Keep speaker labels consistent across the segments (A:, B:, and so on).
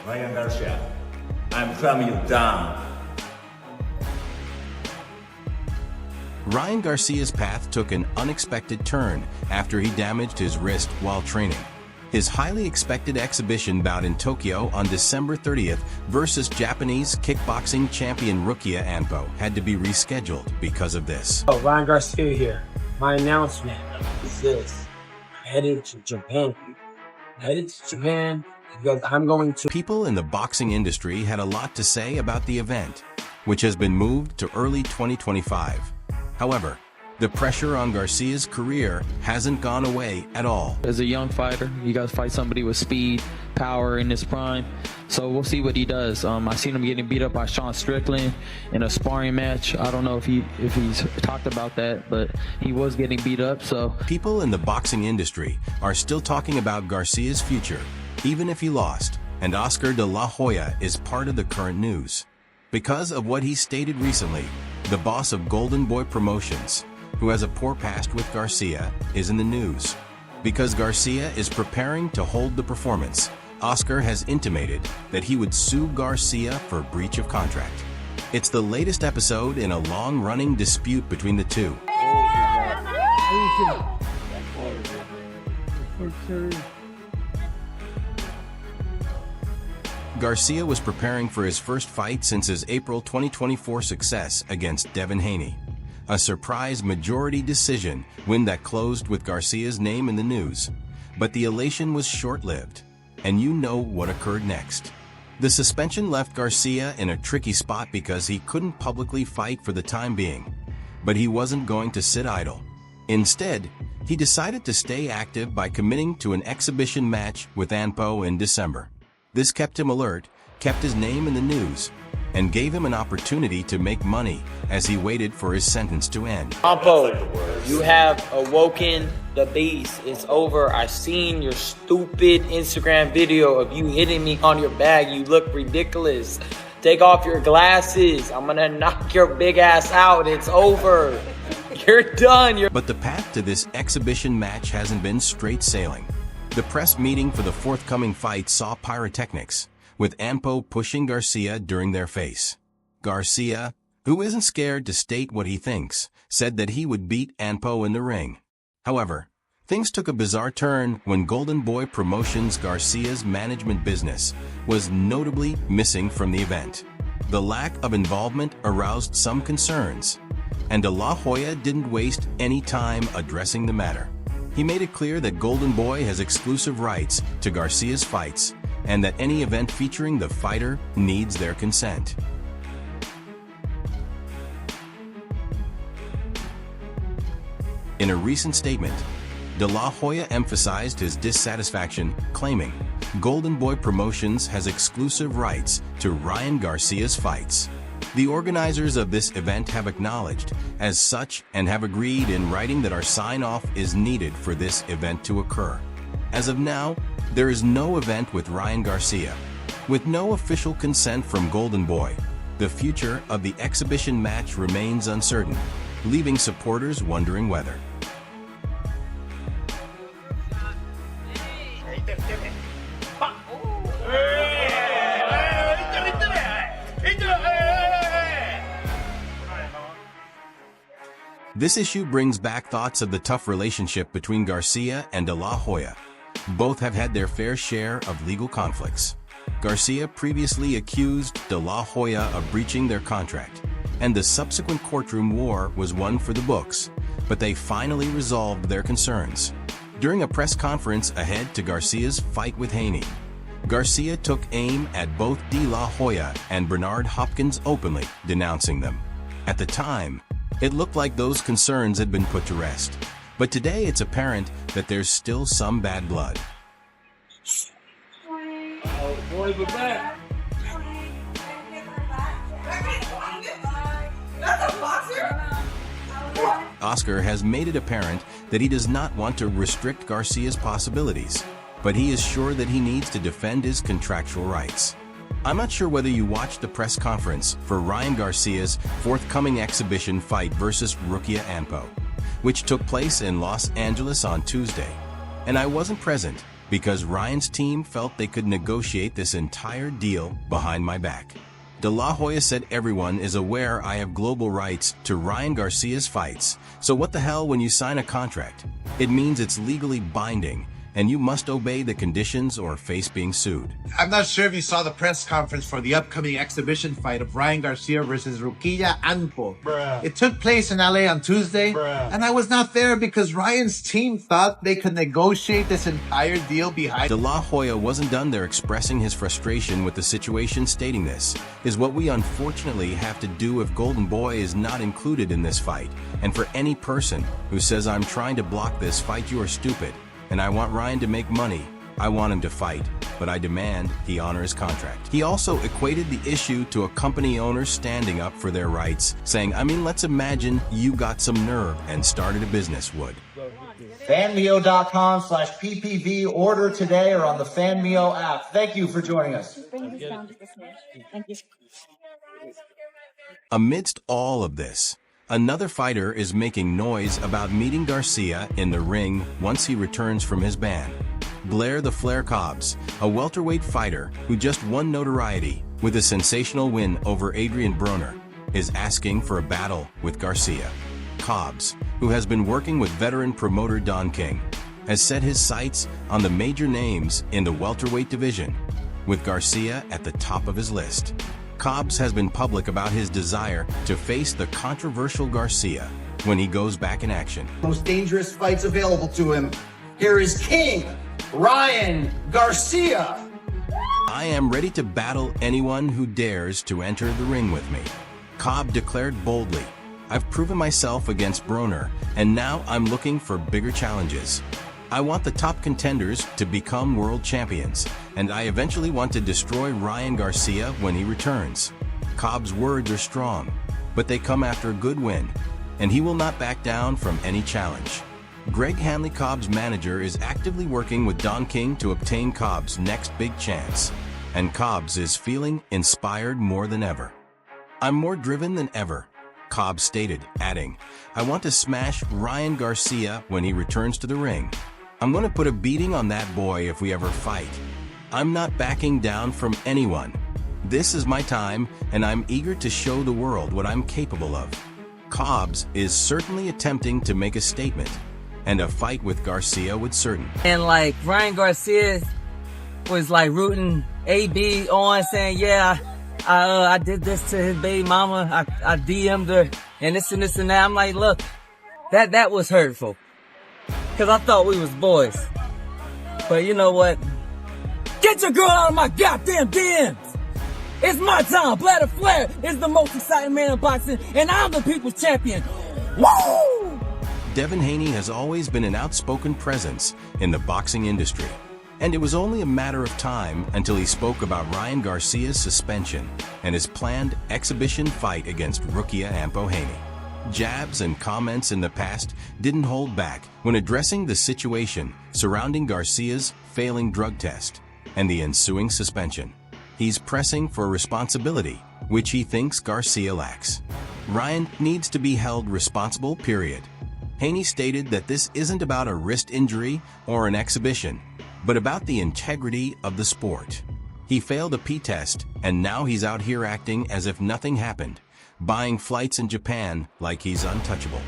A: Ryan Garcia, I'm calming you down.
B: Ryan Garcia's path took an unexpected turn after he damaged his wrist while training. His highly expected exhibition bout in Tokyo on December 30th versus Japanese kickboxing champion Rukiya Anpo had to be rescheduled because of this.
C: Oh, Ryan Garcia here. My announcement is this. I'm headed to Japan. Because I'm going to...
B: People in the boxing industry had a lot to say about the event, which has been moved to early 2025. However, the pressure on Garcia's career hasn't gone away at all.
D: As a young fighter, you got to fight somebody with speed, power in his prime. So we'll see what he does. I seen him getting beat up by Sean Strickland in a sparring match. I don't know if he's talked about that, but he was getting beat up. So
B: people in the boxing industry are still talking about Garcia's future, even if he lost. And Oscar de la Hoya is part of the current news because of what he stated recently. The boss of Golden Boy Promotions, who has a poor past with Garcia, is in the news. Because Garcia is preparing to hold the performance, Oscar has intimated that he would sue Garcia for breach of contract. It's the latest episode in a long-running dispute between the two. Garcia was preparing for his first fight since his April 2024 success against Devin Haney. A surprise majority decision win that closed with Garcia's name in the news. But the elation was short-lived, and you know what occurred next. The suspension left Garcia in a tricky spot because he couldn't publicly fight for the time being. But he wasn't going to sit idle. Instead, he decided to stay active by committing to an exhibition match with Anpo in December. This kept him alert, kept his name in the news, and gave him an opportunity to make money as he waited for his sentence to end.
E: Anpo, you have awoken the beast. It's over. I seen your stupid Instagram video of you hitting me on your bag. You look ridiculous. Take off your glasses. I'm gonna knock your big ass out. It's over. You're done.
B: But the path to this exhibition match hasn't been straight sailing. The press meeting for the forthcoming fight saw pyrotechnics, with Anpo pushing Garcia during their face. Garcia, who isn't scared to state what he thinks, said that he would beat Anpo in the ring. However, things took a bizarre turn when Golden Boy Promotions Garcia's management business was notably missing from the event. The lack of involvement aroused some concerns, and De La Hoya didn't waste any time addressing the matter. He made it clear that Golden Boy has exclusive rights to Garcia's fights and that any event featuring the fighter needs their consent. In a recent statement, De La Hoya emphasized his dissatisfaction, claiming, "Golden Boy Promotions has exclusive rights to Ryan Garcia's fights." The organizers of this event have acknowledged as such and have agreed in writing that our sign-off is needed for this event to occur. As of now, there is no event with Ryan Garcia. With no official consent from Golden Boy, the future of the exhibition match remains uncertain, leaving supporters wondering whether this issue brings back thoughts of the tough relationship between Garcia and De La Hoya. Both have had their fair share of legal conflicts. Garcia previously accused De La Hoya of breaching their contract, and the subsequent courtroom war was one for the books, but they finally resolved their concerns. During a press conference ahead to Garcia's fight with Haney, Garcia took aim at both De La Hoya and Bernard Hopkins openly, denouncing them. At the time, it looked like those concerns had been put to rest, but today it's apparent that there's still some bad blood.
C: Oh, boy, we're back.
B: Oscar has made it apparent that he does not want to restrict Garcia's possibilities, but he is sure that he needs to defend his contractual rights. I'm not sure whether you watched the press conference for Ryan Garcia's forthcoming exhibition fight versus Rukiya Anpo, which took place in Los Angeles on Tuesday. And I wasn't present, because Ryan's team felt they could negotiate this entire deal behind my back. De La Hoya said everyone is aware I have global rights to Ryan Garcia's fights, so what the hell when you sign a contract? It means it's legally binding, and you must obey the conditions or face being sued.
F: I'm not sure if you saw the press conference for the upcoming exhibition fight of Ryan Garcia versus Rukiya Anpo. It took place in LA on Tuesday, and I was not there because Ryan's team thought they could negotiate this entire deal behind.
B: De La Hoya wasn't done there expressing his frustration with the situation, stating this is what we unfortunately have to do if Golden Boy is not included in this fight, and for any person who says I'm trying to block this fight, you are stupid. And I want Ryan to make money. I want him to fight, but I demand he honor his contract. He also equated the issue to a company owner standing up for their rights, saying, I mean, let's imagine you got some nerve and started a business, Wood.
G: FANMIO.com/PPV. Order today or on the FANMIO app. Thank you for joining us.
H: Thank you.
B: Amidst all of this, another fighter is making noise about meeting Garcia in the ring once he returns from his ban. Blair the Flair Cobbs, a welterweight fighter who just won notoriety with a sensational win over Adrian Broner, is asking for a battle with Garcia. Cobbs, who has been working with veteran promoter Don King, has set his sights on the major names in the welterweight division, with Garcia at the top of his list. Cobbs has been public about his desire to face the controversial Garcia when he goes back in action.
G: Most dangerous fights available to him. Here is King Ryan Garcia.
B: I am ready to battle anyone who dares to enter the ring with me. Cobb declared boldly, I've proven myself against Broner, and now I'm looking for bigger challenges. I want the top contenders to become world champions, and I eventually want to destroy Ryan Garcia when he returns. Cobb's words are strong, but they come after a good win, and he will not back down from any challenge. Greg Hanley, Cobb's manager, is actively working with Don King to obtain Cobb's next big chance, and Cobbs is feeling inspired more than ever. I'm more driven than ever, Cobbs stated, adding, I want to smash Ryan Garcia when he returns to the ring. I'm going to put a beating on that boy if we ever fight. I'm not backing down from anyone. This is my time, and I'm eager to show the world what I'm capable of. Cobbs is certainly attempting to make a statement, and a fight with Garcia would certain.
I: And like Ryan Garcia was like rooting AB on, saying, yeah, I did this to his baby mama. I DM'd her and this and this and that. I'm like, look, that was hurtful. Cause I thought we was boys. But you know what? Get your girl out of my goddamn DMs! It's my time. Blair the Flair is the most exciting man in boxing, and I'm the people's champion. Woo!
B: Devin Haney has always been an outspoken presence in the boxing industry, and it was only a matter of time until he spoke about Ryan Garcia's suspension and his planned exhibition fight against Rukiya Anpo Haney. Jabs and comments in the past didn't hold back when addressing the situation surrounding Garcia's failing drug test and the ensuing suspension. He's pressing for responsibility, which he thinks Garcia lacks. Ryan needs to be held responsible, period. Haney stated that this isn't about a wrist injury or an exhibition, but about the integrity of the sport. He failed a P-test, and now he's out here acting as if nothing happened, buying flights in Japan like he's untouchable.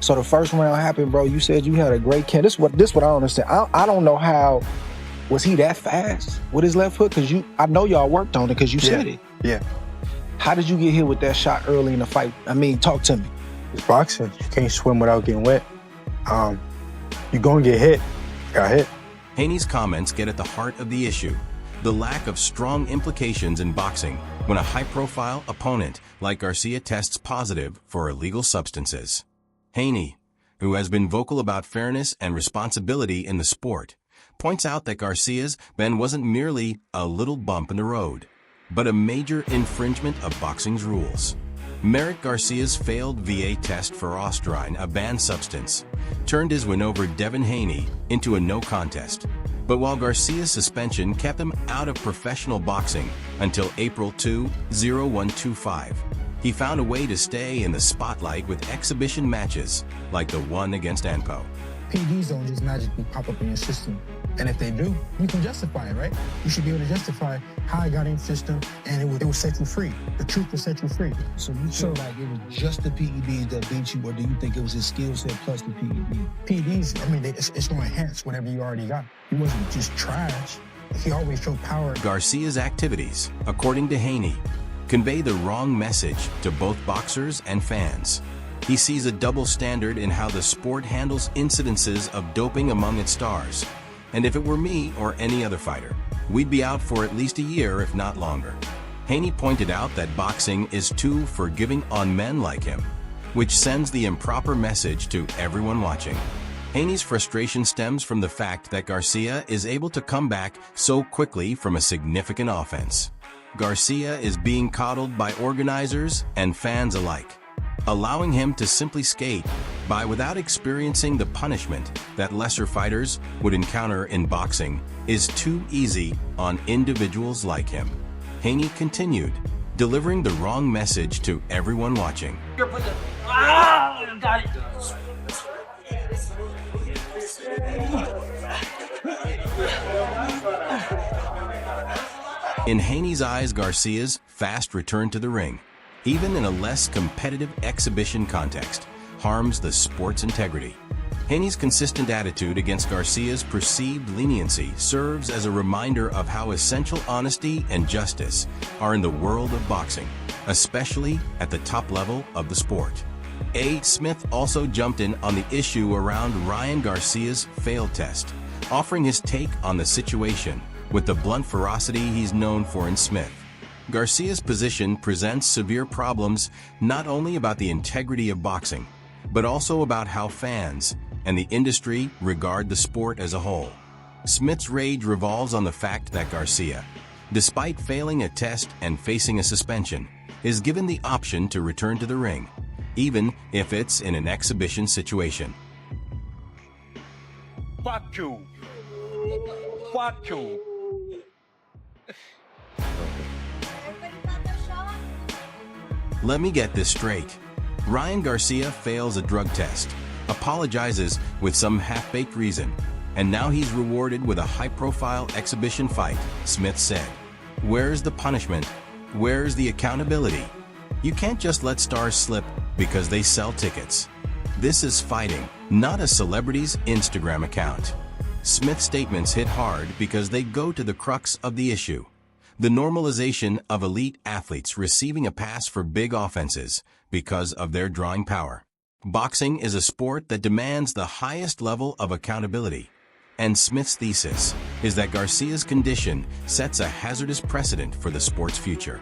J: So the first round happened, bro. You said you had a great camp. This what I don't understand. I don't know how. Was he that fast with his left hook? Cause I know y'all worked on it because you said it.
K: Yeah.
J: How did you get hit with that shot early in the fight? I mean, talk to me.
K: It's boxing. You can't swim without getting wet. You're gonna get hit. Got hit.
B: Haney's comments get at the heart of the issue, the lack of strong implications in boxing when a high-profile opponent like Garcia tests positive for illegal substances. Haney, who has been vocal about fairness and responsibility in the sport, points out that Garcia's ban wasn't merely a little bump in the road, but a major infringement of boxing's rules. Merrick Garcia's failed VA test for Osterine, a banned substance, turned his win over Devin Haney into a no contest. But while Garcia's suspension kept him out of professional boxing until April 2, 0125, he found a way to stay in the spotlight with exhibition matches like the one against Anpo.
L: PDs don't just magically pop up in your system.
K: And if they do, you can justify it, right? You should be able to justify how I got in the system, and it will set you free. The truth will set you free.
J: So you feel like it was just the PEDs that beat you, or do you think it was his skill set plus the PED?
K: PEDs, I mean, it's going to enhance whatever you already got. He wasn't just trash. He always showed power.
B: Garcia's activities, according to Haney, convey the wrong message to both boxers and fans. He sees a double standard in how the sport handles incidences of doping among its stars. And if it were me or any other fighter, we'd be out for at least a year, if not longer. Haney pointed out that boxing is too forgiving on men like him, which sends the improper message to everyone watching. Haney's frustration stems from the fact that Garcia is able to come back so quickly from a significant offense. Garcia is being coddled by organizers and fans alike, allowing him to simply skate by without experiencing the punishment that lesser fighters would encounter in boxing is too easy on individuals like him. Haney continued, delivering the wrong message to everyone watching.
E: Got it.
B: In Haney's eyes, Garcia's fast return to the ring, even in a less competitive exhibition context, harms the sport's integrity. Haney's consistent attitude against Garcia's perceived leniency serves as a reminder of how essential honesty and justice are in the world of boxing, especially at the top level of the sport. A. Smith also jumped in on the issue around Ryan Garcia's failed test, offering his take on the situation with the blunt ferocity he's known for in Smith. Garcia's position presents severe problems not only about the integrity of boxing, but also about how fans and the industry regard the sport as a whole. Smith's rage revolves on the fact that Garcia, despite failing a test and facing a suspension, is given the option to return to the ring, even if it's in an exhibition situation.
A: Fuck you. Fuck you.
B: Let me get this straight. Ryan Garcia fails a drug test, apologizes with some half-baked reason, and now he's rewarded with a high-profile exhibition fight, Smith said. Where's the punishment? Where's the accountability? You can't just let stars slip because they sell tickets. This is fighting, not a celebrity's Instagram account. Smith's statements hit hard because they go to the crux of the issue: the normalization of elite athletes receiving a pass for big offenses because of their drawing power. Boxing is a sport that demands the highest level of accountability, and Smith's thesis is that Garcia's condition sets a hazardous precedent for the sport's future.